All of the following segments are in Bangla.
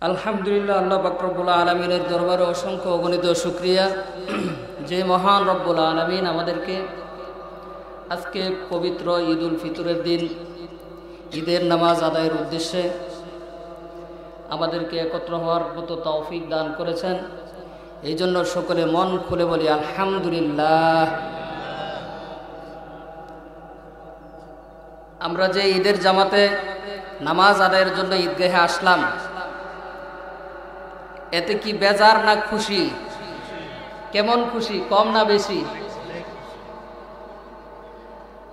আলহামদুলিল্লাহ, আল্লাহ পাক রব্বুল আলামিনের দরবারে অসংখ্য অগণিত শুকরিয়া যে মহান রব্বুল আলামিন আমাদেরকে আজকে পবিত্র ঈদ উল ফিতরের দিন ঈদের নামাজ আদায়ের উদ্দেশ্যে আমাদেরকে একত্র হওয়ার মতো তৌফিক দান করেছেন। এই জন্য সকলে মন খুলে বলি আলহামদুলিল্লাহ। আমরা যে ঈদের জামাতে নামাজ আদায়ের জন্য ঈদগাহে আসলাম, এতে কি বেজার না খুশি? কেমন খুশি? কম না বেশি?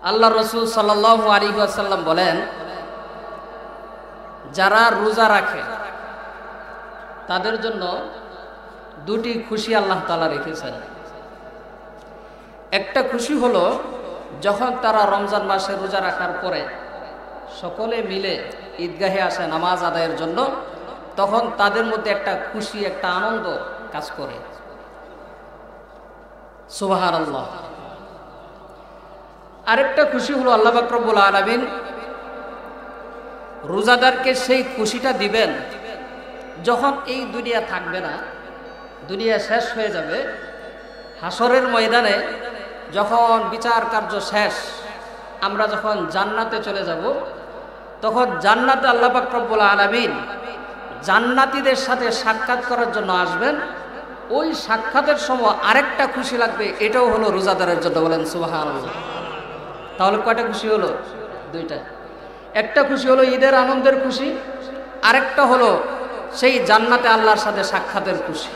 আল্লাহ রসুল সাল্লাল্লাহু আলাইহি ওয়াসাল্লাম বলেন, যারা রোজা রাখে তাদের জন্য দুটি খুশি আল্লাহ তাআলা রেখেছেন। একটা খুশি হলো যখন তারা রমজান মাসে রোজা রাখার পরে সকলে মিলে ঈদগাহে আসে নামাজ আদায়ের জন্য, তখন তাদের মধ্যে একটা খুশি, একটা আনন্দ কাজ করে। সুবহানাল্লাহ। আরেকটা খুশি হলো আল্লাহ পাক রব্বুল আলামিন রোজাদারকে সেই খুশিটা দিবেন যখন এই দুনিয়া থাকবে না, দুনিয়া শেষ হয়ে যাবে। হাসরের ময়দানে যখন বিচার কার্য শেষ, আমরা যখন জান্নাতে চলে যাব, তখন জান্নাতে আল্লাহ পাক রব্বুল আলামিন জান্নাতীদের সাথে সাক্ষাৎ করার জন্য আসবেন। ওই সাক্ষাতের সময় আরেকটা খুশি লাগবে, এটাও হলো রোজাদারের জন্য। বলেন সুবহানাল্লাহ। তাহলে কয়টা খুশি হলো? দুইটা। একটা খুশি হলো ঈদের আনন্দের খুশি, আরেকটা হলো সেই জান্নাতে আল্লাহর সাথে সাক্ষাতের খুশি।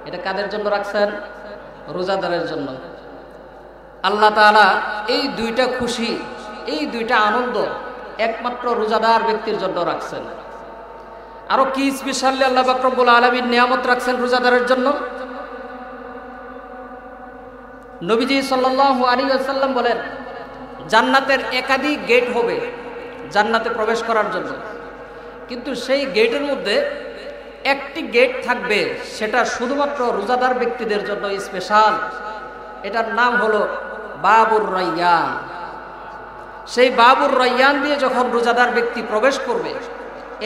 এটা কাদের জন্য রাখছেন? রোজাদারের জন্য। আল্লাহ তাআলা এই দুইটা খুশি, এই দুইটা আনন্দ একমাত্র রোজাদার ব্যক্তির জন্য রাখছেন। আরো কি স্পেশালি আল্লাহ পাক রব্বুল আলামিন নিয়ামত রাখছেন রোজাদারের জন্য? নবীজি সাল্লাল্লাহু আলাইহি ওয়াসাল্লাম বলেন, জান্নাতের একাধিক গেট হবে জান্নাতে প্রবেশ করার জন্য, কিন্তু সেই গেটের মধ্যে একটি গেট থাকবে, সেটা শুধুমাত্র রোজাদার ব্যক্তিদের জন্য স্পেশাল। এটার নাম হলো বাবুর রায়্যান। সেই বাবুর রায়্যান দিয়ে যখন রোজাদার ব্যক্তি প্রবেশ করবে,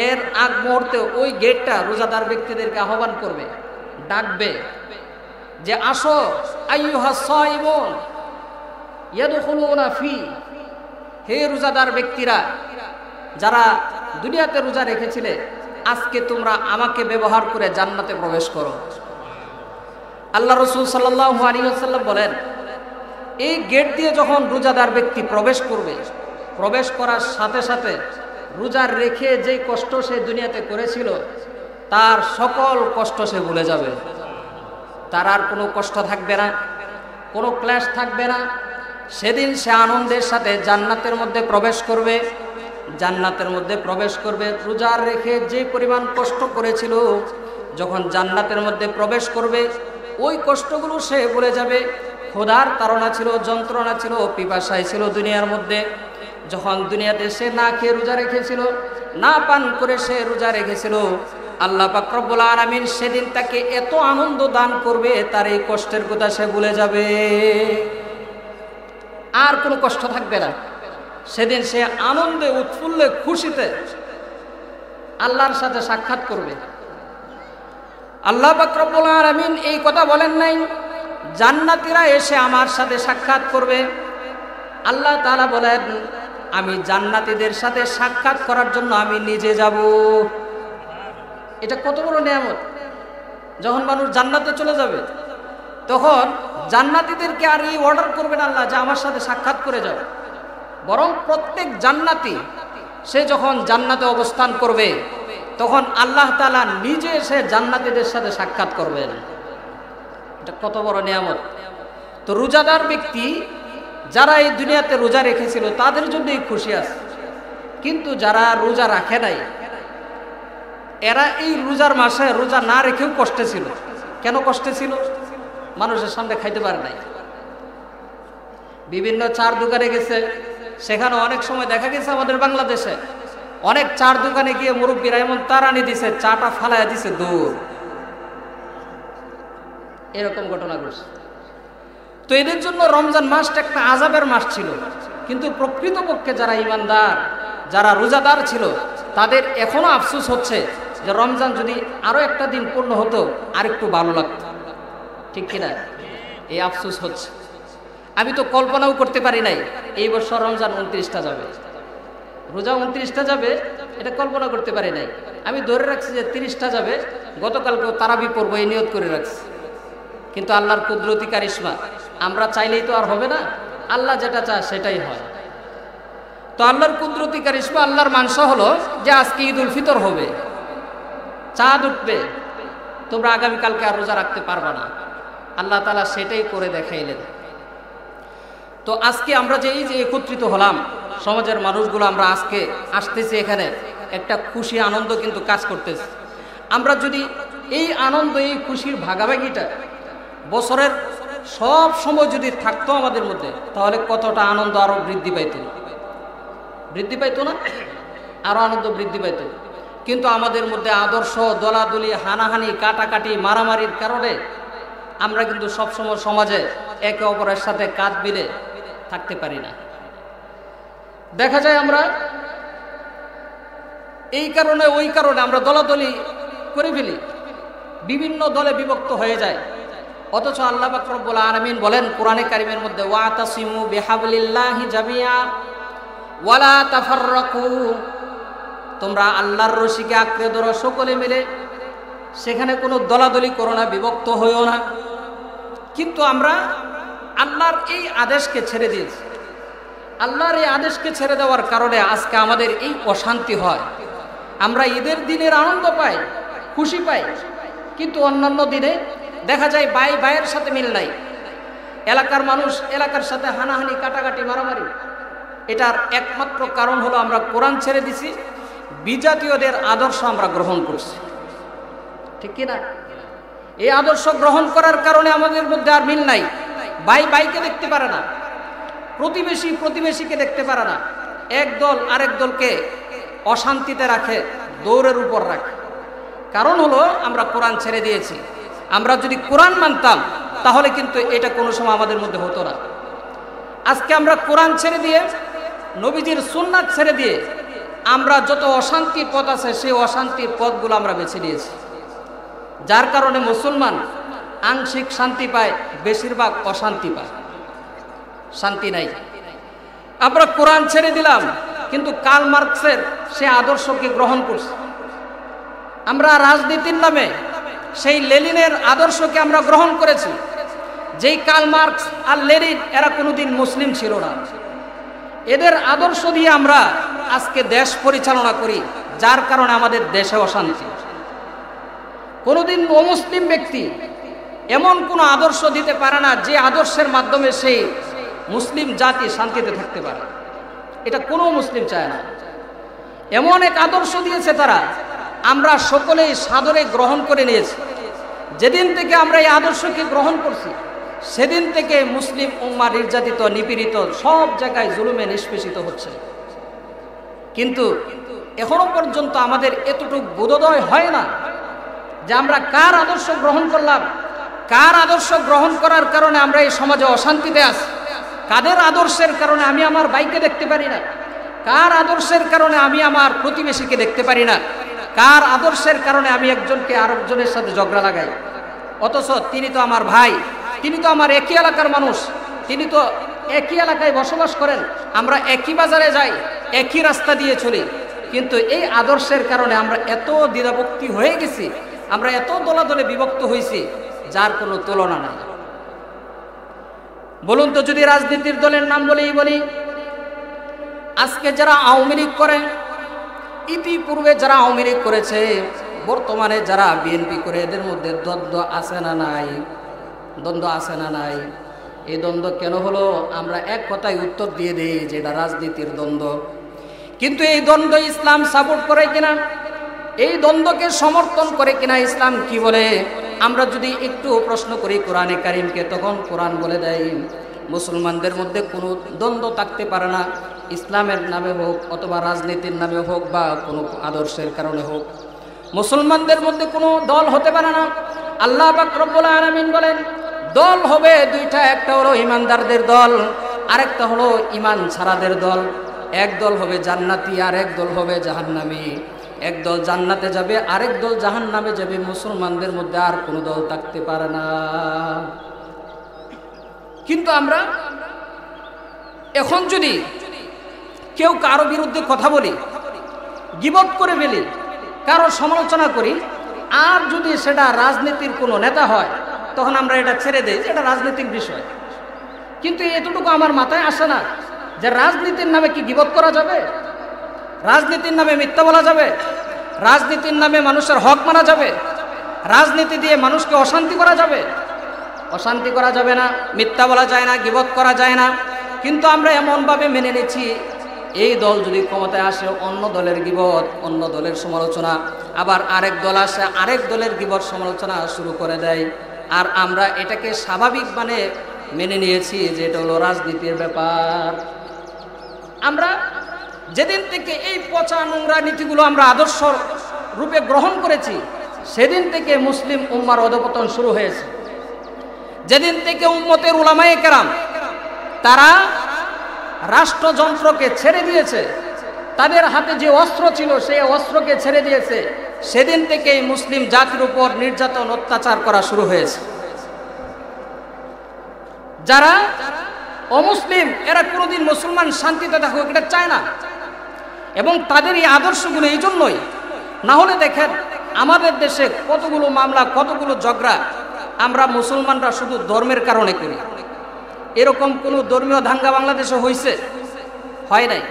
এর আগ মুহূর্তে ওই গেটটা রোজাদার ব্যক্তিদেরকে আহ্বান করবে, ডাকবে যে আসো আইয়ুহাস সাইমুন ইয়াদখুলুনা ফি। হে রোজাদার ব্যক্তিরা, যারা দুনিয়াতে রোজা রেখেছিলে, আজকে তোমরা আমাকে ব্যবহার করে জান্নাতে প্রবেশ করো। আল্লাহ রাসূল সাল্লাল্লাহু আলাইহি ওয়াসাল্লাম বলেন, এই গেট দিয়ে যখন রোজাদার ব্যক্তি প্রবেশ করবে, প্রবেশ করার সাথে সাথে রোজা রেখে যেই কষ্ট সে দুনিয়াতে করেছিল, তার সকল কষ্ট সে ভুলে যাবে। তার আর কোনো কষ্ট থাকবে না, কোনো ক্লেশ থাকবে না। সেদিন সে আনন্দের সাথে জান্নাতের মধ্যে প্রবেশ করবে। জান্নাতের মধ্যে প্রবেশ করবে, রোজা রেখে যে পরিমাণ কষ্ট করেছিল, যখন জান্নাতের মধ্যে প্রবেশ করবে, ওই কষ্টগুলো সে ভুলে যাবে। ক্ষুধার তাড়না ছিল, যন্ত্রণা ছিল, পিপাসায় ছিল দুনিয়ার মধ্যে। যখন দুনিয়াতে সে না খেয়ে রোজা রেখেছিল, না পান করে সে রোজা রেখেছিল, আল্লাহ পাক রব্বুল আলামিন সেদিন তাকে এত আনন্দ দান করবে, তার এই কষ্টের কথা সে ভুলে যাবে। আর কোনো কষ্ট থাকবে না। সেদিন সে আনন্দে, উৎফুল্লে, খুশিতে আল্লাহর সাথে সাক্ষাৎ করবে। আল্লাহ পাক রব্বুল আলামিন এই কথা বলেন নাই জান্নাতীরা এসে আমার সাথে সাক্ষাৎ করবে। আল্লাহ তাআলা বলেন, আমি জান্নাতীদের সাথে সাক্ষাৎ করার জন্য আমি নিজে যাব। এটা কত বড় নিয়ামত! যখন মানুষ জান্নাতে চলে যাবে, তখন জান্নাতীদেরকে আর এই অর্ডার করবেন আল্লাহ যে আমার সাথে সাক্ষাৎ করে যাও। বরং প্রত্যেক জান্নাতি সে যখন জান্নাতে অবস্থান করবে, তখন আল্লাহ তাআলা নিজে এসে জান্নাতীদের সাথে সাক্ষাৎ করবেন। এটা কত বড় নিয়ামত! তো রোজাদার ব্যক্তি যারা এই দুনিয়াতে রোজা রেখেছিল, তাদের জন্যই খুশি আছে। কিন্তু যারা রোজা রাখে নাই, এরা এই রোজার মাসে রোজা না রেখেও কষ্টে ছিল। কেন কষ্টে ছিল? মানুষের সামনে খাইতে পারে নাই। বিভিন্ন চার দোকানে গেছে, সেখানে অনেক সময় দেখা গেছে আমাদের বাংলাদেশে অনেক চার দোকানে গিয়ে মুরব্বীরা এমন তাড়ানি দিছে, চাটা ফালাইয়া দিছে দূর। এরকম ঘটনা ঘটছে। তো এদের জন্য রমজান মাসটা একটা আযাবের মাস ছিল। কিন্তু প্রকৃতপক্ষে যারা ঈমানদার, যারা রোজাদার ছিল, তাদের এখনো আফসোস হচ্ছে যে রমজান যদি আরও একটা দিন পূর্ণ হতো আর একটু ভালো লাগতো, ঠিক কিনা? এই আফসোস হচ্ছে। আমি তো কল্পনাও করতে পারি নাই এই বছর রমজান 29টা যাবে, রোজা 29টা যাবে, এটা কল্পনা করতে পারি নাই। আমি ধরে রাখছি যে 30টা যাবে, গতকালকেও তারাবি পড়বো এই নিয়ত করে রাখছি। কিন্তু আল্লাহর কুদরতি কারিশমা, আমরা চাইলেই তো আর হবে না, আল্লাহ যেটা চায় সেটাই হয়। তো আল্লাহর কুদরতি কারিশমা, আল্লাহর মানসা হলো যে আজকে ঈদ উল ফিতর হবে, চাঁদ উঠবে, তোমরা আগামীকালকে আর রোজা রাখতে পারবা না। আল্লাহ তাআলা সেটাই করে দেখাইলেন। তো আজকে আমরা যে এই যে একত্রিত হলাম সমাজের মানুষগুলো, আমরা আজকে আসতেছি এখানে, একটা খুশি আনন্দ কিন্তু কাজ করতেছে। আমরা যদি এই আনন্দ, এই খুশির ভাগাভাগিটা বছরের সব সময় যদি থাকতো আমাদের মধ্যে, তাহলে কতটা আনন্দ আরো বৃদ্ধি পাইত না? আরো আনন্দ বৃদ্ধি পাইত। কিন্তু আমাদের মধ্যে আদর্শ, দলাদলি, হানাহানি, কাটাকাটি, মারামারির কারণে আমরা কিন্তু সবসময় সমাজে একে অপরের সাথে কাঁধ মিলে থাকতে পারি না। দেখা যায় আমরা এই কারণে ওই কারণে আমরা দলাদলি করে ফেলি, বিভিন্ন দলে বিভক্ত হয়ে যায়। অথচ আল্লাহ পাক রব্বুল আলামিন বলেন কোরআনে কারিমের মধ্যে, ওয়াতাসিমু বিহাবলিল্লাহি জামিয়া ওয়ালা তাফাররাকু, তোমরা আল্লাহর রশিকে আঁকড়ে ধরো সকলে মিলে, সেখানে কোনো দলাদলি করো না, বিভক্ত হইও না। কিন্তু আমরা আল্লাহর এই আদেশকে ছেড়ে দিয়েছি। আল্লাহর এই আদেশকে ছেড়ে দেওয়ার কারণে আজকে আমাদের এই অশান্তি হয়। আমরা ঈদের দিনের আনন্দ পাই, খুশি পাই, কিন্তু অন্যান্য দিনে দেখা যায় ভাই ভাইয়ের সাথে মিল নাই, এলাকার মানুষ এলাকার সাথে হানাহানি, কাটাকাটি, মারামারি। এটার একমাত্র কারণ হলো আমরা কোরআন ছেড়ে দিছি, বিজাতীয়দের আদর্শ আমরা গ্রহণ করছি, ঠিক কিনা? এই আদর্শ গ্রহণ করার কারণে আমাদের মধ্যে আর মিল নাই। ভাই ভাইকে দেখতে পারে না, প্রতিবেশী প্রতিবেশীকে দেখতে পারে না, এক দল আরেক দলকে অশান্তিতে রাখে, দৌড়ের উপর রাখে। কারণ হলো আমরা কোরআন ছেড়ে দিয়েছি। আমরা যদি কোরআন মানতাম তাহলে কিন্তু এটা কোনো সময় আমাদের মধ্যে হতো না। আজকে আমরা কোরআন ছেড়ে দিয়ে, নবীজির সুন্নাত ছেড়ে দিয়ে আমরা যত অশান্তির পথ আছে সেই অশান্তির পথগুলো আমরা বেছে নিয়েছি, যার কারণে মুসলমান আংশিক শান্তি পায়, বেশিরভাগ অশান্তি পায়, শান্তি নাই। আমরা কোরআন ছেড়ে দিলাম কিন্তু কার্ল মার্কসের সে আদর্শকে গ্রহণ করছি। আমরা রাজনীতির নামে সেই লেনিনের আদর্শকে আমরা গ্রহণ করেছি। যেই কার্ল মার্কস আর লেনিন এরা কোনোদিন মুসলিম ছিল না, এদের আদর্শ দিয়ে আমরা আজকে দেশ পরিচালনা করি, যার কারণে আমাদের দেশে অশান্তি। কোনোদিন অমুসলিম ব্যক্তি এমন কোনো আদর্শ দিতে পারে না যে আদর্শের মাধ্যমে সেই মুসলিম জাতি শান্তিতে থাকতে পারে, এটা কোনো মুসলিম চায় না। এমন এক আদর্শ দিয়েছে তারা, আমরা সকলেই সাদরে গ্রহণ করে নিয়েছি। যেদিন থেকে আমরা এই আদর্শকে গ্রহণ করছি সেদিন থেকে মুসলিম উম্মাহ নির্যাতিত, নিপীড়িত, সব জায়গায় জুলুমে নিষ্পেষিত হচ্ছে। কিন্তু এখনো পর্যন্ত আমাদের এতটুকু বোধোদয় হয় না যে আমরা কার আদর্শ গ্রহণ করলাম, কার আদর্শ গ্রহণ করার কারণে আমরা এই সমাজে অশান্তিতে আছি, কাদের আদর্শের কারণে আমি আমার ভাইকে দেখতে পারি না, কার আদর্শের কারণে আমি আমার প্রতিবেশীকে দেখতে পারি না, কার আদর্শের কারণে আমি একজনকে আরেকজনের সাথে ঝগড়া লাগাই, অথচ তিনি তো আমার ভাই, তিনি তো আমার একই এলাকার মানুষ, তিনি তো একই এলাকায় বসবাস করেন, আমরা একই বাজারে যাই, একই রাস্তা দিয়ে চলি। কিন্তু এই আদর্শের কারণে আমরা এত দ্বিধাভক্তি হয়ে গেছি, আমরা এত দলাদলে বিভক্ত হয়েছি, যার কোনো তুলনা নাই। বলুন তো, যদি রাজনীতির দলের নাম বলি, আজকে যারা আওয়ামী লীগ করে, ইতিপূর্বে যারা আওয়ামী লীগ করেছে, বর্তমানে যারা বিএনপি করে, এদের মধ্যে দ্বন্দ্ব আছে না নাই? দ্বন্দ্ব আছে না নাই? এই দ্বন্দ্ব কেন হলো? আমরা এক কথায় উত্তর দিয়ে দিই যে এটা রাজনীতির দ্বন্দ্ব। কিন্তু এই দ্বন্দ্ব ইসলাম সাপোর্ট করে কিনা, এই দ্বন্দ্বকে সমর্থন করে কিনা, ইসলাম কি বলে? আমরা যদি একটু প্রশ্ন করি কোরআনে কারিমকে, তখন কোরআন বলে দেয় মুসলমানদের মধ্যে কোনো দ্বন্দ্ব থাকতে পারে না, ইসলামের নামে হোক অথবা রাজনীতির নামে হোক বা কোনো আদর্শের কারণে হোক, মুসলমানদের মধ্যে কোনো দল হতে পারে না। আল্লাহ পাক রব্বুল আলামিন বলেন দল হবে দুইটা, একটা হলো ইমানদারদের দল, আরেকটা হলো ইমান ছাড়াদের দল। এক দল হবে জান্নাতি আর এক দল হবে জাহান্নামী। একদল জান্নাতে যাবে, আরেক দল জাহান্নামে যাবে। মুসলমানদের মধ্যে আর কোনো দল থাকতে পারে না। কিন্তু আমরা এখন যদি কেউ কারো বিরুদ্ধে কথা বলি, গীবত করে ফেলি, কারো সমালোচনা করি, আর যদি সেটা রাজনীতির কোনো নেতা হয়, তখন আমরা এটা ছেড়ে দেই যে এটা রাজনৈতিক বিষয়। কিন্তু এতটুকু আমার মাথায় আসে না যে রাজনীতির নামে কি গীবত করা যাবে? রাজনীতির নামে মিথ্যা বলা যাবে? রাজনীতির নামে মানুষের হক মারা যাবে? রাজনীতি দিয়ে মানুষকে অশান্তি করা যাবে? অশান্তি করা যাবে না, মিথ্যা বলা যায় না, গীবত করা যায় না। কিন্তু আমরা এমনভাবে মেনে নিচ্ছি, এই দল যদি ক্ষমতায় আসে অন্য দলের গীবত, অন্য দলের সমালোচনা, আবার আরেক দল আসে আরেক দলের গীবত সমালোচনা শুরু করে দেয়। আর আমরা এটাকে স্বাভাবিক মানে মেনে নিয়েছি যে এটা হলো রাজনীতির ব্যাপার। আমরা যেদিন থেকে এই পচা নোংরা নীতিগুলো আমরা আদর্শ রূপে গ্রহণ করেছি, সেদিন থেকে মুসলিম উম্মার অধঃপতন শুরু হয়েছে। যেদিন থেকে উম্মতের উলামায়ে কেরাম তারা রাষ্ট্রযন্ত্রকে ছেড়ে দিয়েছে, তাদের হাতে যে অস্ত্র ছিল সেই অস্ত্রকে ছেড়ে দিয়েছে, সেদিন থেকেই মুসলিম জাতির উপর নির্যাতন অত্যাচার করা শুরু হয়েছে। যারা অমুসলিম এরা কোনোদিন মুসলমান শান্তিতে থাকুক এটা চায় না, এবং তাদের এই আদর্শগুলো এই জন্যই। না হলে দেখেন আমাদের দেশে কতগুলো মামলা, কতগুলো ঝগড়া আমরা মুসলমানরা শুধু ধর্মের কারণে করি। এরকম কোনো ধর্মীয় দাঙ্গা বাংলাদেশে হয়েছে? হয় নাই।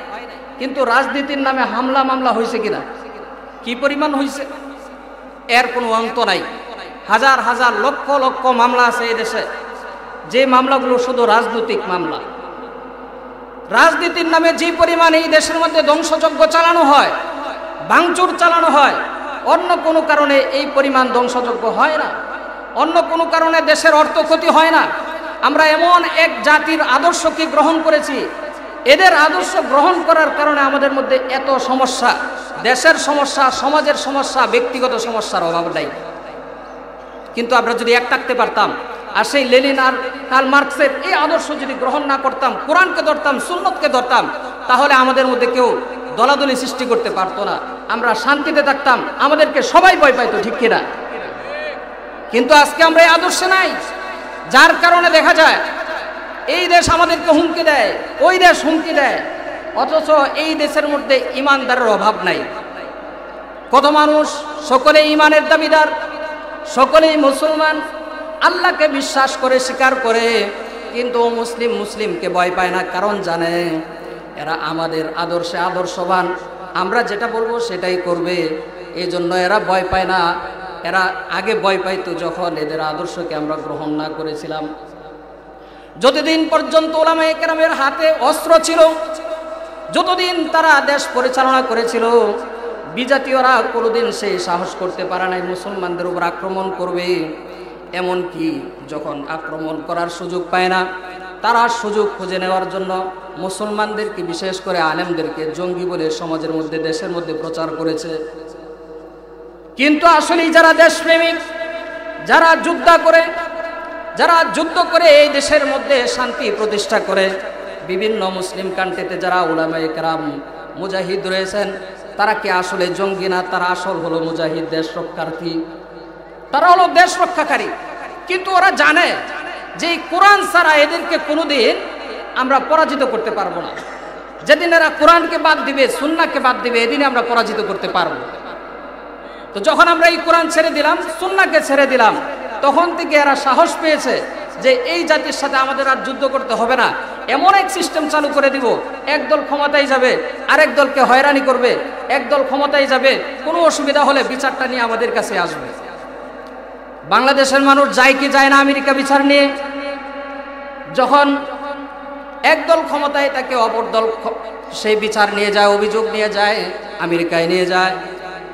কিন্তু রাজনীতির নামে হামলা মামলা হয়েছে কিনা? কি পরিমাণ হয়েছে, এর কোনো অন্ত নাই। হাজার হাজার লক্ষ লক্ষ মামলা আছে এই দেশে, যে মামলাগুলো শুধু রাজনৈতিক মামলা। রাজনীতির নামে যে পরিমাণ এই দেশের মধ্যে ধ্বংসযজ্ঞ চালানো হয়, ভাঙচুর চালানো হয়, অন্য কোনো কারণে এই পরিমাণ ধ্বংসযজ্ঞ হয় না, অন্য কোনো কারণে দেশের অর্থ ক্ষতি হয় না। আমরা এমন এক জাতির আদর্শকে গ্রহণ করেছি, এদের আদর্শ গ্রহণ করার কারণে আমাদের মধ্যে এত সমস্যা, দেশের সমস্যা, সমাজের সমস্যা, ব্যক্তিগত সমস্যার অভাব নাই। কিন্তু আমরা যদি এক থাকতে পারতাম, আর সেই লেনিন আর কার্ল মার্কসের এই আদর্শ যদি গ্রহণ না করতাম, কোরআনকে ধরতাম, সুন্নতকে ধরতাম, তাহলে আমাদের মধ্যে কেউ দলাদলি সৃষ্টি করতে পারতো না। আমরা শান্তিতে থাকতাম, আমাদেরকে সবাই ভয় পাইতো, ঠিক কিনা? কিন্তু আজকে আমরা এই আদর্শে নাই, যার কারণে দেখা যায় এই দেশ আমাদেরকে হুমকি দেয়, ওই দেশ হুমকি দেয়, অথচ এই দেশের মধ্যে ইমানদারের অভাব নাই। কত মানুষ সকলেই ইমানের দাবিদার, সকলেই মুসলমান, আল্লাহকে বিশ্বাস করে স্বীকার করে, কিন্তু মুসলিমকে ভয় পায় না। কারণ জানে এরা আমাদের আদর্শে আদর্শবান, আমরা যেটা বলবো সেটাই করবে, এই জন্য এরা ভয় পায় না। এরা আগে ভয় পাইতো যখন এদের আদর্শকে আমরা গ্রহণ না করেছিলাম। যতদিন পর্যন্ত উলামায়ে কেরামের হাতে অস্ত্র ছিল, যতদিন তারা দেশ পরিচালনা করেছিল, বিজাতীয়রা কোনোদিন সেই সাহস করতে পারে নাই মুসলমানদের উপর আক্রমণ করবে। এমনকি যখন আক্রমণ করার সুযোগ পায় না, তারা সুযোগ খুঁজে নেওয়ার জন্য মুসলমানদেরকে, বিশেষ করে আলেমদেরকে জঙ্গি বলে সমাজের মধ্যে, দেশের মধ্যে প্রচার করেছে। কিন্তু আসলেই যারা দেশপ্রেমিক, যারা যুদ্ধ করে এই দেশের মধ্যে শান্তি প্রতিষ্ঠা করে, বিভিন্ন মুসলিম কান্ট্রিতে যারা উলামায়ে কেরাম মুজাহিদ রয়েছেন, তারা কি আসলে জঙ্গি না? তারা আসল হলো মুজাহিদ, দেশ রক্ষার্থী, তারা হলো দেশ রক্ষাকারী। কিন্তু ওরা জানে যে কোরআন ছাড়া এদেরকে কোনোদিন আমরা পরাজিত করতে পারবো না। যেদিন এরা কোরআনকে বাদ দিবে, সুন্নাহকে বাদ দিবে, এদিনে আমরা পরাজিত করতে পারবো। তো যখন আমরা এই কোরআন ছেড়ে দিলাম, সুন্নাহকে ছেড়ে দিলাম, তখন থেকে এরা সাহস পেয়েছে যে এই জাতির সাথে আমাদের আর যুদ্ধ করতে হবে না। এমন এক সিস্টেম চালু করে দিব, একদল ক্ষমতায় যাবে, আরেক দলকে হয়রানি করবে, একদল ক্ষমতায় যাবে, কোনো অসুবিধা হলে বিচারটা নিয়ে আমাদের কাছে আসবে। বাংলাদেশের মানুষ যায় কি যায় না আমেরিকা বিচার নিয়ে? যখন একদল ক্ষমতায় তাকে অপর দল সেই বিচার নিয়ে যায়, অভিযোগ নিয়ে যায়, আমেরিকায় নিয়ে যায়।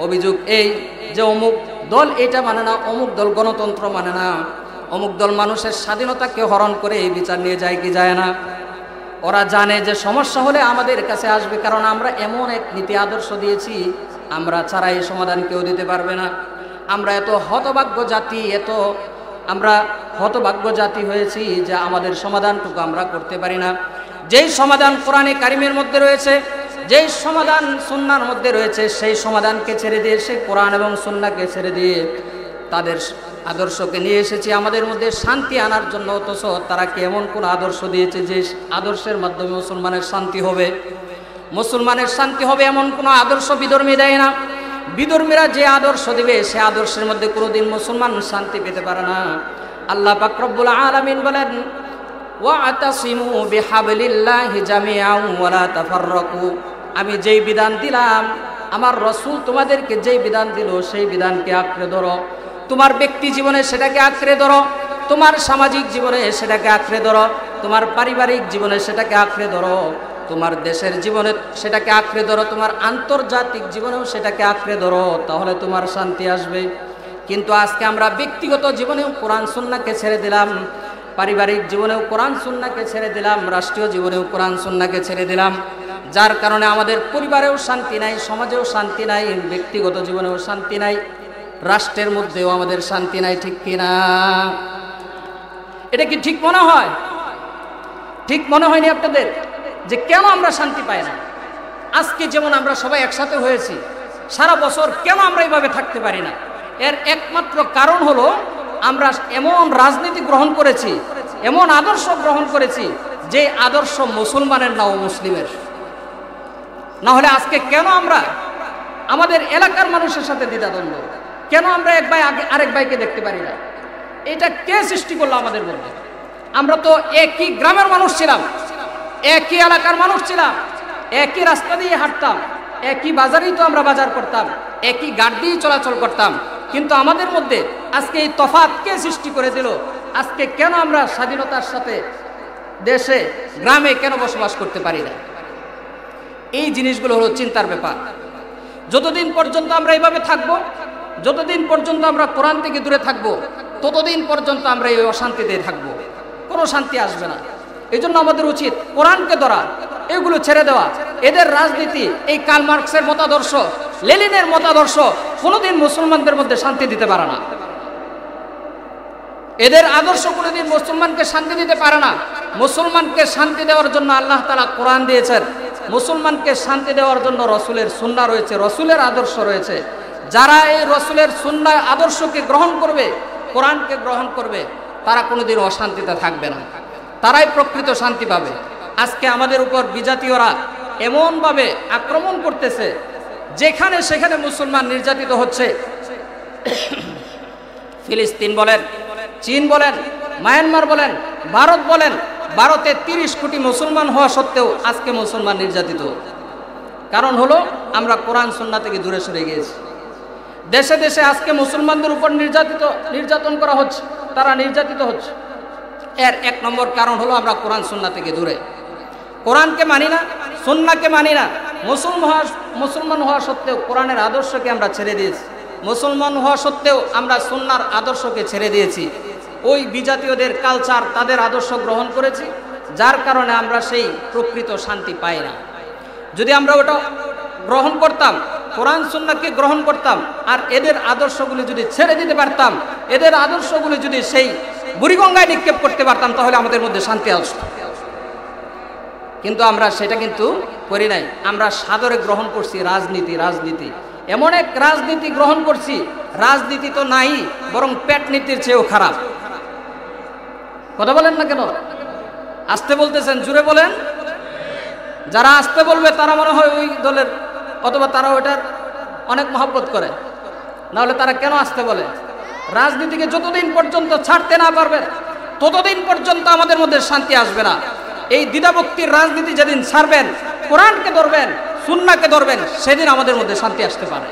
অভিযোগ এই যে অমুক দল এটা মানে না, অমুক দল গণতন্ত্র মানে না, অমুক দল মানুষের স্বাধীনতাকে হরণ করে এই বিচার নিয়ে যায় কি যায় না? ওরা জানে যে সমস্যা হলে আমাদের কাছে আসবে, কারণ আমরা এমন এক নীতি আদর্শ দিয়েছি, আমরা ছাড়া এই সমাধান কেউ দিতে পারবে না। আমরা এত হতভাগ্য জাতি হয়েছি যে আমাদের সমাধানটুকু আমরা করতে পারি না। যেই সমাধান কোরআনে কারিমের মধ্যে রয়েছে, যেই সমাধান সুন্নাহর মধ্যে রয়েছে সেই সমাধানকে ছেড়ে দিয়ে, সেই কোরআন এবং সুন্নাহকে ছেড়ে দিয়ে তাদের আদর্শকে নিয়ে এসেছি আমাদের মধ্যে শান্তি আনার জন্য। অথচ তারা কি এমন কোন আদর্শ দিয়েছে যে আদর্শের মাধ্যমে মুসলমানের শান্তি হবে? মুসলমানের শান্তি হবে এমন কোনো আদর্শ বিধর্মী দেয় না। বিধর্মীরা যে আদর্শ দিবে সে আদর্শের মধ্যে কোনোদিন মুসলমান শান্তি পেতে পারে না। আল্লাহ পাক রব্বুল আলামিন বলেন, ওয়াতাসিমু বিহাবলিল্লাহি জামিআন ওয়া লা তাফাররাকু। আমি যেই বিধান দিলাম, আমার রাসূল তোমাদেরকে যেই বিধান দিল সেই বিধানকে আঁকড়ে ধরো। তোমার ব্যক্তি জীবনে সেটাকে আঁকড়ে ধরো, তোমার সামাজিক জীবনে সেটাকে আঁকড়ে ধরো, তোমার পারিবারিক জীবনে সেটাকে আঁকড়ে ধরো, তোমার দেশের জীবনে সেটাকে আঁকড়ে ধরো, তোমার আন্তর্জাতিক জীবনেও সেটাকে আঁকড়ে ধরো, তাহলে তোমার শান্তি আসবে। কিন্তু আজকে আমরা ব্যক্তিগত জীবনেও কোরআন সুন্নাহকে ছেড়ে দিলাম, পারিবারিক জীবনেও কোরআন সুন্নাহকে ছেড়ে দিলাম, রাষ্ট্রীয় জীবনেও কোরআন সুন্নাহকে ছেড়ে দিলাম। যার কারণে আমাদের পরিবারেও শান্তি নাই, সমাজেও শান্তি নাই, ব্যক্তিগত জীবনেও শান্তি নাই, রাষ্ট্রের মধ্যেও আমাদের শান্তি নাই। ঠিক কিনা? এটা কি ঠিক মনে হয়? ঠিক মনে হয়নি আপনাদের যে কেন আমরা শান্তি পাই না? আজকে যেমন আমরা সবাই একসাথে হয়েছি, সারা বছর কেন আমরা এইভাবে থাকতে পারি না? এর একমাত্র কারণ হলো আমরা এমন রাজনীতি গ্রহণ করেছি, এমন আদর্শ গ্রহণ করেছি যে আদর্শ মুসলমানের না, ও মুসলিমের। না হলে আজকে কেন আমরা আমাদের এলাকার মানুষের সাথে দ্বিধাদ্বন্দ্ব? কেন আমরা এক ভাই আরেক ভাইকে দেখতে পারি না? এটা কে সৃষ্টি করলো আমাদের মধ্যে? আমরা তো একই গ্রামের মানুষ ছিলাম, একই এলাকার মানুষ ছিলাম, একই রাস্তা দিয়ে হাঁটতাম, একই বাজারেই তো আমরা বাজার করতাম, একই গাড় দিয়েই চলাচল করতাম। কিন্তু আমাদের মধ্যে আজকে এই তফাৎ কে সৃষ্টি করে দিল? আজকে কেন আমরা স্বাধীনতার সাথে দেশে গ্রামে কেন বসবাস করতে পারি না? এই জিনিসগুলো হলো চিন্তার ব্যাপার। যতদিন পর্যন্ত আমরা এইভাবে থাকবো, যতদিন পর্যন্ত আমরা কোরআন থেকে দূরে থাকবো, ততদিন পর্যন্ত আমরা এই অশান্তিতে থাকবো, কোনো শান্তি আসবে না। এই জন্য আমাদের উচিত কোরআনকে ধরা, এগুলো ছেড়ে দেওয়া। এদের রাজনীতি, এই কার্ল মার্কসের মতাদর্শ, লেনিনের মতাদর্শ কোনোদিন মুসলমানদের মধ্যে শান্তি দিতে পারে না। এদের আদর্শ কোনোদিন মুসলমানকে শান্তি দিতে পারে না। মুসলমানকে শান্তি দেওয়ার জন্য আল্লাহ তাআলা কোরআন দিয়েছেন, মুসলমানকে শান্তি দেওয়ার জন্য রসুলের সুন্নাহ রয়েছে, রসুলের আদর্শ রয়েছে। যারা এই রসুলের সুন্নাহ আদর্শকে গ্রহণ করবে, কোরআনকে গ্রহণ করবে, তারা কোনোদিন অশান্তিতে থাকবে না, তারাই প্রকৃত শান্তি পাবে। আজকে আমাদের উপর বিজাতীয়রা এমনভাবে আক্রমণ করতেছে, যেখানে সেখানে মুসলমান নির্যাতিত হচ্ছে। ফিলিস্তিন বলেন, চীন বলেন, মায়ানমার বলেন, ভারত বলেন, ভারতে 30 কোটি মুসলমান হওয়া সত্ত্বেও আজকে মুসলমান নির্যাতিত। কারণ হলো আমরা কোরআন সুন্নাহ থেকে দূরে সরে গিয়েছি। দেশে দেশে আজকে মুসলমানদের উপর নির্যাতন করা হচ্ছে, তারা নির্যাতিত হচ্ছে। এর 1 নম্বর কারণ হলো আমরা কোরআন সুন্নাহ থেকে দূরে, কোরআনকে মানি না, সুন্নাহকে মানি না। মুসলমান হওয়া সত্ত্বেও কোরআনের আদর্শকে আমরা ছেড়ে দিয়েছি, মুসলমান হওয়া সত্ত্বেও আমরা সুন্নাহর আদর্শকে ছেড়ে দিয়েছি। ওই বিজাতীয়দের কালচার, তাদের আদর্শ গ্রহণ করেছি, যার কারণে আমরা সেই প্রকৃত শান্তি পাই না। যদি আমরা ওটা গ্রহণ করতাম, কোরআন সুন্নাহকে গ্রহণ করতাম, আর এদের আদর্শগুলি যদি ছেড়ে দিতে পারতাম, এদের আদর্শগুলি যদি সেই বুড়িগঙ্গায় নিক্ষেপ করতে পারতাম, তাহলে আমাদের মধ্যে শান্তি আসত। কিন্তু আমরা সেটা কিন্তু করি নাই। আমরা সাদরে গ্রহণ করছি রাজনীতি, এমন এক রাজনীতি গ্রহণ করছি, রাজনীতি তো নাই, বরং পেট নীতির চেয়েও খারাপ। কথা বলেন না কেন? আসতে বলতেছেন, জুড়ে বলেন। যারা আসতে বলবে তারা মনে হয় ওই দলের, অথবা তারা ওটার অনেক মহব্বত করে, নাহলে তারা কেন আসতে বলে? রাজনীতিকে যতদিন পর্যন্ত ছাড়তে না পারবেন, ততদিন পর্যন্ত আমাদের মধ্যে শান্তি আসবে না। এই দ্বিধাভক্তির রাজনীতি যেদিন ছাড়বেন, কোরআনকে ধরবেন, সুন্নাহকে ধরবেন, সেদিন আমাদের মধ্যে শান্তি আসতে পারে।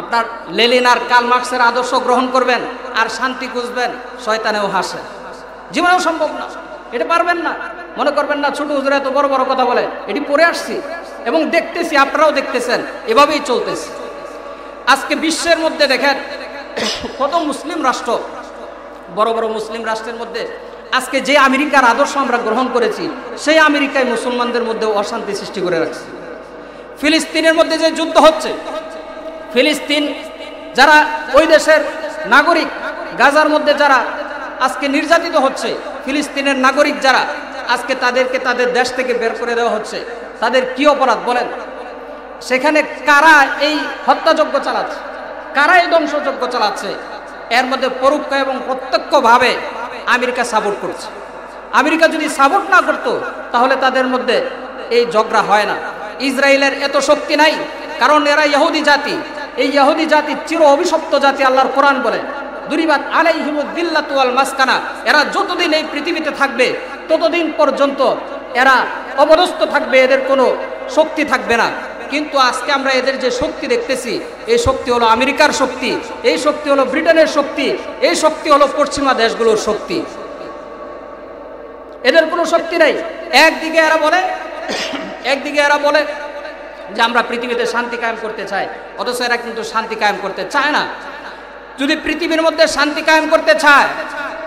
আপনার লেনিন আর কার্ল মার্কসের আদর্শ গ্রহণ করবেন আর শান্তি খুঁজবেন, শয়তানেও হাসে, জীবনেও সম্ভব না, এটা পারবেন না। মনে করবেন না ছোট হুজুর এত বড় বড় কথা বলে, এটি পড়ে আসছি এবং দেখতেছি, আপনারাও দেখতেছেন, এভাবেই চলতেছে। আজকে বিশ্বের মধ্যে দেখেন কত মুসলিম রাষ্ট্র, বড় বড় মুসলিম রাষ্ট্রের মধ্যে আজকে যে আমেরিকার আদর্শ আমরা গ্রহণ করেছি, সেই আমেরিকায় মুসলমানদের মধ্যে অশান্তি সৃষ্টি করে রাখছে। ফিলিস্তিনের মধ্যে যে যুদ্ধ হচ্ছে, ফিলিস্তিন যারা ওই দেশের নাগরিক, গাজার মধ্যে যারা আজকে নির্যাতিত হচ্ছে, ফিলিস্তিনের নাগরিক যারা, আজকে তাদেরকে তাদের দেশ থেকে বের করে দেওয়া হচ্ছে। তাদের কি অপরাধ বলেন? সেখানে কারা এই হত্যাযজ্ঞ চালাচ্ছে, কারা এই ধ্বংসযজ্ঞ চালাচ্ছে? এর মধ্যে পরোক্ষ এবং প্রত্যক্ষভাবে আমেরিকা সাপোর্ট করছে। আমেরিকা যদি সাপোর্ট না করতো তাহলে তাদের মধ্যে এই ঝগড়া হয় না। ইসরায়েলের এত শক্তি নাই, কারণ এরা ইহুদি জাতি। এই ইহুদি জাতি চির অভিশপ্ত জাতি। আল্লাহর কোরআন বলে, দুরিবাত আলাইহিমুদ দিল্লাতু ওয়াল মাসকানা, এরা যতদিন এই পৃথিবীতে থাকবে ততদিন পর্যন্ত এরা অবরুদ্ধ থাকবে, এদের কোনো শক্তি থাকবে না। কিন্তু আজকে আমরা এদের যে শক্তি দেখতেছি, এই শক্তি হলো আমেরিকার শক্তি, এই শক্তি হলো ব্রিটেনের শক্তি, এই শক্তি হলো পশ্চিমা দেশগুলোর শক্তি। এদের কোনো শক্তি নেই। একদিকে এরা বলে যে আমরা পৃথিবীতে শান্তি কায়েম করতে চাই, অথচ এরা কিন্তু শান্তি কায়েম করতে চায় না। যদি পৃথিবীর মধ্যে শান্তি কায়েম করতে চায়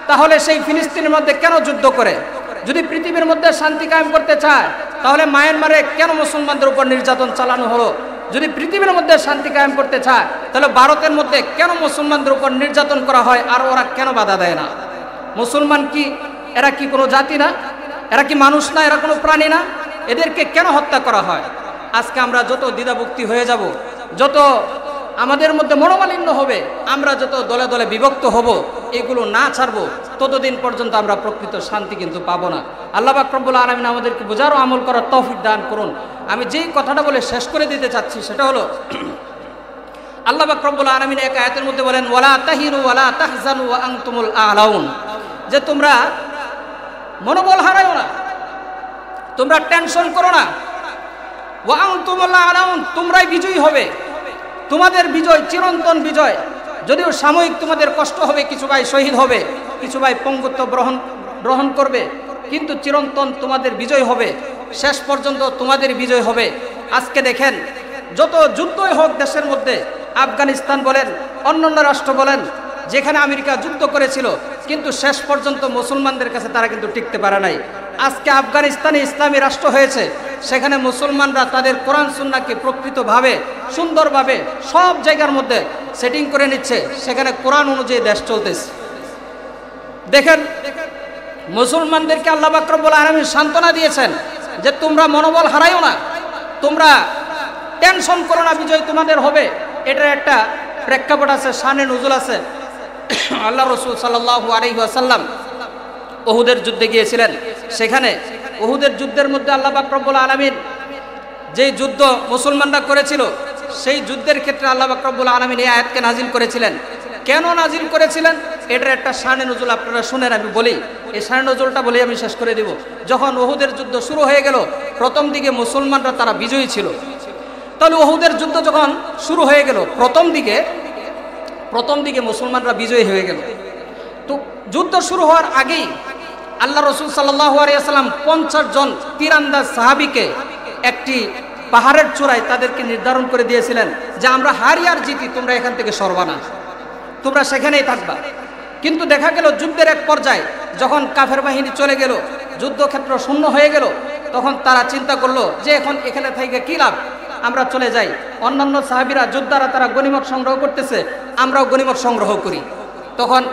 তাহলে সেই ফিলিস্তিনের মধ্যে কেন যুদ্ধ করে? যদি পৃথিবীর মধ্যে শান্তি কায়েম করতে চায় তাহলে মায়ানমারে কেন মুসলমানদের উপর নির্যাতন চালানো হলো? যদি পৃথিবীর মধ্যে শান্তি কায়েম করতে চায় তাহলে ভারতের মধ্যে কেন মুসলমানদের উপর নির্যাতন করা হয় আর ওরা কেন বাধা দেয় না? মুসলমান কি এরা কি কোনো জাতি না? এরা কি মানুষ না? এরা কোনো প্রাণী না? এদেরকে কেন হত্যা করা হয়? আজকে আমরা যত দ্বিধাভক্তি হয়ে যাব, যত আমাদের মধ্যে মনোমালিন্য হবে, আমরা যত দলে দলে বিভক্ত হব, এগুলো না ছাড়বো, ততদিন পর্যন্ত আমরা প্রকৃত শান্তি কিন্তু পাবো না। আল্লাহ পাক রব্বুল আলামিন আমাদেরকে বোঝার ও আমল করার তৌফিক দান করুন। আমি যেই কথাটা বলে শেষ করে দিতে চাচ্ছি সেটা হলো, আল্লাহ পাক রব্বুল আলামিন এক আয়াতের মধ্যে বলেন, ওয়ালা তাহিনু ওয়ালা তাহজানু ওয়া আনতুমুল আ'লাউন, যে তোমরা মনোবল হারায়ো না, তোমরা টেনশন করো না, ওয়া আনতুমুল আ'লাউন, তোমরাই বিজয়ী হবে। তোমাদের বিজয় চিরন্তন বিজয়। যদিও সাময়িক তোমাদের কষ্ট হবে, কিছু ভাই শহীদ হবে, কিছু ভাই পঙ্গুত্ব গ্রহণ করবে, কিন্তু চিরন্তন তোমাদের বিজয় হবে, শেষ পর্যন্ত তোমাদের বিজয় হবে। আজকে দেখেন, যত যুদ্ধই হোক দেশের মধ্যে, আফগানিস্তান বলেন, অন্যান্য রাষ্ট্র বলেন, যেখানে আমেরিকা যুদ্ধ করেছিল, কিন্তু শেষ পর্যন্ত মুসলমানদের কাছে তারা কিন্তু টিকতে পারে নাই। আজকে আফগানিস্তানে ইসলামী রাষ্ট্র হয়েছে, সেখানে মুসলমানরা তাদের কোরআন সুন্নাহকে প্রকৃতভাবে সুন্দরভাবে সব জায়গার মধ্যে সেটিং করে নিচ্ছে, সেখানে কোরআন অনুযায়ী দেশ চলতেছে। দেখেন, মুসলমানদেরকে আল্লাহ পাক রব্বুল আলামিন সান্ত্বনা দিয়েছেন যে তোমরা মনোবল হারাইও না, তোমরা টেনশন করো না, বিজয় তোমাদের হবে। এটার একটা প্রেক্ষাপট আছে, শানে নুজুল আছে। আল্লাহ রাসূল সাল্লাল্লাহু আলাইহি ওয়াসাল্লাম উহুদের যুদ্ধে গিয়েছিলেন। সেখানে উহুদের যুদ্ধের মধ্যে আল্লাহ পাক রব্বুল আলামিন যেই যুদ্ধ মুসলমানরা করেছিল, সেই যুদ্ধের ক্ষেত্রে আল্লাহ পাক রব্বুল আলামিন এই আয়াতকে নাজিল করেছিলেন। কেন নাজিল করেছিলেন? এটার একটা শানে নুজুল আপনারা শুনেন, আমি বলি। এই শানে নুজুলটা বলে আমি শেষ করে দিব। যখন উহুদের যুদ্ধ শুরু হয়ে গেল, প্রথম দিকে মুসলমানরা তারা বিজয়ী ছিল। তাহলে উহুদের যুদ্ধ যখন শুরু হয়ে গেল, প্রথম দিকে মুসলমানরা বিজয়ী হয়ে গেল। তো যুদ্ধ শুরু হওয়ার আগেই আল্লাহ রাসূল সাল্লাল্লাহু আলাইহি ওয়াসাল্লাম 50 জন তীরন্দাজ সাহাবীকে একটি পাহাড়ের চূড়ায় তাদেরকে নির্ধারণ করে দিয়েছিলেন যে আমরা হারি আর জিতি, তোমরা এখান থেকে সরবা না, তোমরা সেখানেই থাকবা। কিন্তু দেখা গেল যুদ্ধের এক পর্যায়ে যখন কাফের বাহিনী চলে গেল, যুদ্ধক্ষেত্র শূন্য হয়ে গেল, তখন তারা চিন্তা করলো যে এখন এখানে থেকে কি লাভ, আমরা চলে যাই। অন্যান্য সাহাবীরা যোদ্ধারা তারা গনিমত সংগ্রহ করতেছে, আমরাও গনিমত সংগ্রহ করি। তখন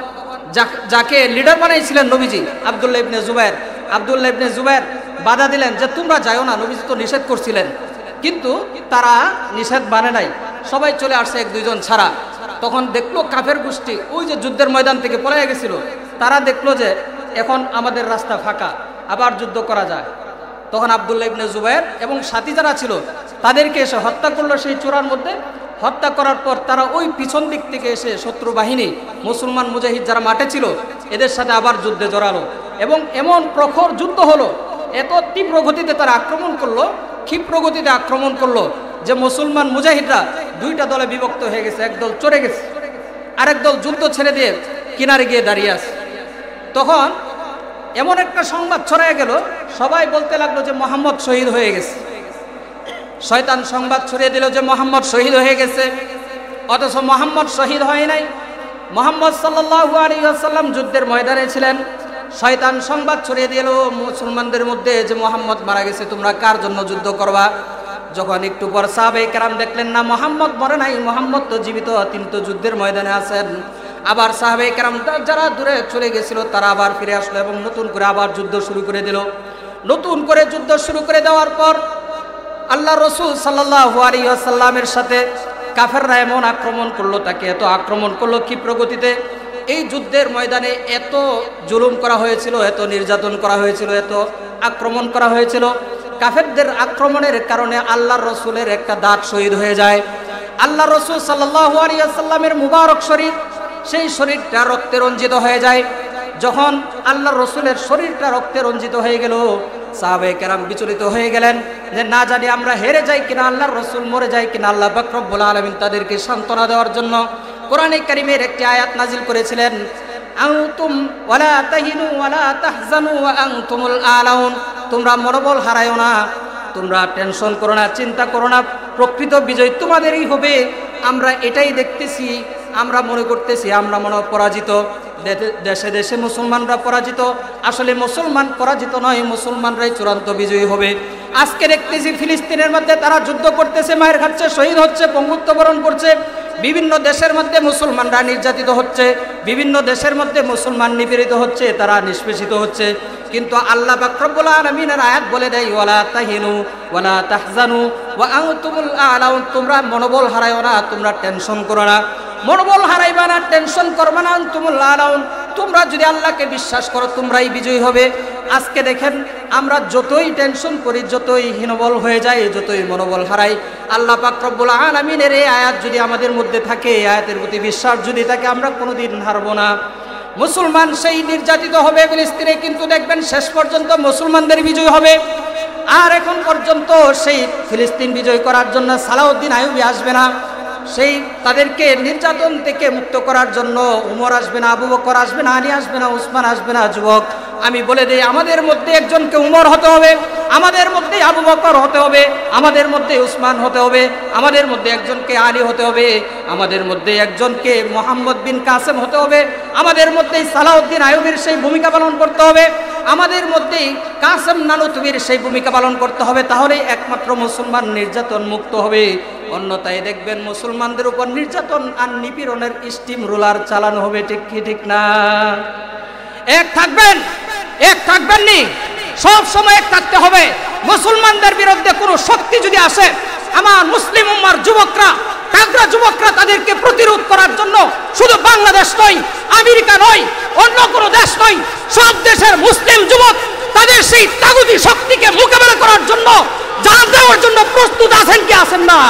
যাকে লিডার বানাইছিলেন নবীজি, আব্দুল্লাহ ইবনে জুবায়ের বাধা দিলেন যে তোমরা যাও না, নবীজি তো নিষেধ করছিলেন। কিন্তু তারা নিষেধ মানে নাই, সবাই চলে আসছে এক দুইজন ছাড়া। তখন দেখলো কাফের গোষ্ঠী ওই যে যুদ্ধের ময়দান থেকে পলায়ে গেছিল, তারা দেখলো যে এখন আমাদের রাস্তা ফাঁকা, আবার যুদ্ধ করা যায়। তখন আব্দুল্লাহ ইবনে জুবায়ের এবং সাথী যারা ছিল তাদেরকে এসে হত্যা করলো সেই চূড়ার মধ্যে। হত্যা করার পর তারা ওই পিছন দিক থেকে এসে শত্রু বাহিনী, মুসলমান মুজাহিদ যারা মাঠে ছিল, এদের সাথে আবার যুদ্ধে জড়ালো এবং এমন প্রখর যুদ্ধ হলো, এত তীব্র গতিতে তারা আক্রমণ করলো, ক্ষিপ্র গতিতে আক্রমণ করলো যে মুসলমান মুজাহিদরা দুইটা দলে বিভক্ত হয়ে গেছে। একদল চড়ে গেছে, আরেক দল যুদ্ধ ছেড়ে দিয়ে কিনারে গিয়ে দাঁড়িয়ে আছে। তখন এমন একটা সংবাদ ছড়ায় গেল, সবাই বলতে লাগলো যে মুহাম্মদ শহীদ হয়ে গেছে। শয়তান সংবাদ ছড়িয়ে দিল যে মুহাম্মদ শহীদ হয়ে গেছে, অথচ মুহাম্মদ শহীদ হয় নাই। মুহাম্মদ সাল্লাল্লাহু আলাইহি ওয়াসাল্লাম যুদ্ধের ময়দানে ছিলেন। শয়তান সংবাদ ছড়িয়ে দিল মুসলমানদের মধ্যে যে মুহাম্মদ মারা গেছে, তোমরা কার জন্য যুদ্ধ করবা? যখন একটু পর সাহাবায়ে কেরাম দেখলেন না মুহাম্মদ মরে নাই, মুহাম্মদ তো জীবিত, তিনি তো যুদ্ধের ময়দানে আছেন। আবার সাহাবায়ে কেরাম যারা দূরে চলে গেছিল তারা আবার ফিরে আসলো এবং নতুন করে আবার যুদ্ধ শুরু করে দিল। নতুন করে যুদ্ধ শুরু করে দেওয়ার পর আল্লাহ রসুল সাল্লাল্লাহু আলাইহি ওয়াসাল্লামের সাথে কাফেররা এমন আক্রমণ করলো, তাকে এত আক্রমণ করলো ক্ষিপ্র গতিতে। এই যুদ্ধের ময়দানে এত জুলুম করা হয়েছিল, এত নির্যাতন করা হয়েছিল, এত আক্রমণ করা হয়েছিল। কাফেরদের আক্রমণের কারণে আল্লাহর রসুলের একটা দাঁত শহীদ হয়ে যায়। আল্লাহ রসুল সাল্লাল্লাহু আলাইহি ওয়াসাল্লামের মুবারক শরীর, সেই শরীরটা রক্তে রঞ্জিত হয়ে যায়। যখন আল্লাহর রসুলের শরীরটা রক্তে রঞ্জিত হয়ে গেল, সাহাবায়ে কেরাম বিচলিত হয়ে গেলেন যে না জানি আমরা হেরে যাই কিনা, আল্লাহর রসুল মরে যায় কিনা। আল্লাহ পাক রব্বুল আলামিন তাদেরকে সান্ত্বনা দেওয়ার জন্য কোরআনে কারীমের একটি আয়াত নাজিল করেছিলেন, আনতুম ওয়ালা তাহিনু ওয়ালা তাহজানু ওয়া আনতুমুল আলাউন, তোমরা মনোবল হারায়ো না, তোমরা টেনশন করো না, চিন্তা করো না, প্রকৃত বিজয় তোমাদেরই হবে। আমরা এটাই দেখতেছি, আমরা মনে করতেছি আমরা মনে পরাজিত, দেশে দেশে মুসলমানরা পরাজিত। আসলে মুসলমান পরাজিত নয়, মুসলমানরাই চূড়ান্ত বিজয়ী হবে। আজকে দেখতেছি ফিলিস্তিনের মধ্যে তারা যুদ্ধ করতেছে, মায়ের খাচ্ছে, শহীদ হচ্ছে, পঙ্গুত্ব বরণ করছে। বিভিন্ন দেশের মধ্যে মুসলমানরা নির্যাতিত হচ্ছে, বিভিন্ন দেশের মধ্যে মুসলমান নিপীড়িত হচ্ছে, তারা নিষ্পেষিত হচ্ছে। কিন্তু আল্লাহ পাক রব্বুল আলামিনের আয়াত বলে দেয় ওয়ালা তাহিনু ওয়ালা তাহজানু ওয়া আনতুমুল আলাউন, তোমরা মনোবল হারায়ো না, তোমরা টেনশন করো না, মনোবল হারাইবা না, টেনশন করবা না। আনতুমুল আলাউন, তোমরা যদি আল্লাহকে বিশ্বাস করো তোমরাই বিজয়ী হবে। আজকে দেখেন আমরা যতই টেনশন করি, যতই হীনবল হয়ে যায়, যতই মনোবল হারাই, আল্লাহ পাক রব্বুল আলামিনের এই আয়াত যদি আমাদের মধ্যে থাকে, এই আয়াতের প্রতি বিশ্বাস যদি থাকে, আমরা কোনোদিন হারবো না। মুসলমান সেই নির্যাতিত হবে ফিলিস্তিনে, কিন্তু দেখবেন শেষ পর্যন্ত মুসলমানদের বিজয় হবে। আর এখন পর্যন্ত সেই ফিলিস্তিন বিজয় করার জন্য সালাউদ্দিন আইয়ুবী আসবে না, সেই তাদেরকে নির্যাতন থেকে মুক্ত করার জন্য উমর আসবে না, আবু বকর আসবে না, আলী আসবে না, উসমান আসবে না। যুবক, আমি বলে দেই, আমাদের মধ্যে একজনকে উমর হতে হবে, আমাদের মধ্যে আবু বকর হতে হবে, আমাদের মধ্যে উসমান হতে হবে, আমাদের মধ্যে একজনকে আলী হতে হবে, আমাদের মধ্যে একজনকে মোহাম্মদ বিন কাসেম হতে হবে, আমাদের মধ্যেই সালাউদ্দিন আইয়ুবীর সেই ভূমিকা পালন করতে হবে, আমাদের মধ্যেই কাসেম নানুতুবির সেই ভূমিকা পালন করতে হবে। তাহলেই একমাত্র মুসলমান নির্যাতন মুক্ত হবে। অন্যথায় দেখবেন মুসলমানদের উপর নির্যাতন আর নিপীড়নের স্টিম রোলার চালানো হবে। ঠিক কি ঠিক না? এক থাকবেন, এক থাকবেন নি, সব সময় এক থাকতে হবে। মুসলমানদের বিরুদ্ধে কোনো শক্তি যদি আসে, আমার মুসলিম উম্মার যুবকরা, তাগড়া যুবকরা তাদেরকে প্রতিরোধ করার জন্য শুধু বাংলাদেশ নয়, আমেরিকা নয়, অন্য কোনো দেশ নয়, সব দেশের মুসলিম যুবক তাদের সেই তাগুতি শক্তিকে মোকাবেলা করার জন্য জান দেওয়ার জন্য প্রস্তুত আছেন কি আছেন না?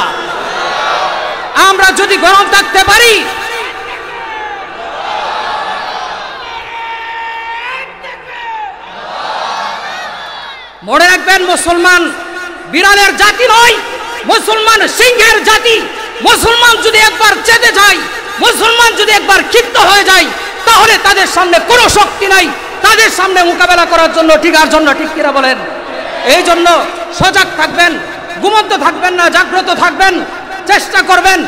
আমরা যদি গরম থাকতে পারি, মনে রাখবেন মুসলমান বিড়ালের জাতি নয়, মুসলমান সিংহের জাতি। মুসলমান যদি একবার চেতে যায়, মুসলমান যদি একবার ক্ষিপ্ত হয়ে যায়, তাহলে তাদের সামনে কোনো শক্তি নাই তাদের সামনে মোকাবেলা করার জন্য, ঠিকার জন্য। ঠিক কিনা বলেন? এই জন্য সজাগ থাকবেন, ঘুমন্ত থাকবেন না, জাগ্রত থাকবেন, চেষ্টা করবেন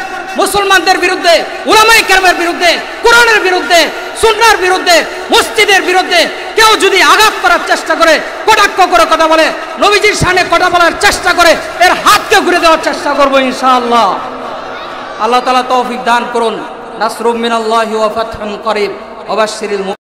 মুসলমানদের বিরুদ্ধে, উলামায়ে কেরামের বিরুদ্ধে, কোরআনের বিরুদ্ধে, সুন্নাহর বিরুদ্ধে, মসজিদের বিরুদ্ধে কেউ যদি আঘাত করার চেষ্টা করে, কটাক্ষ করে কথা বলে, নবীজির শানে কথা বলার চেষ্টা করে, এর হাতকে ঘুরে দেওয়ার চেষ্টা করবো ইনশাআল্লাহ। আল্লাহ তাআলা তৌফিক দান করুন। নাসরুম মিনাল্লাহি ওয়া ফাতহুন করিব ওয়া বাশশিরিল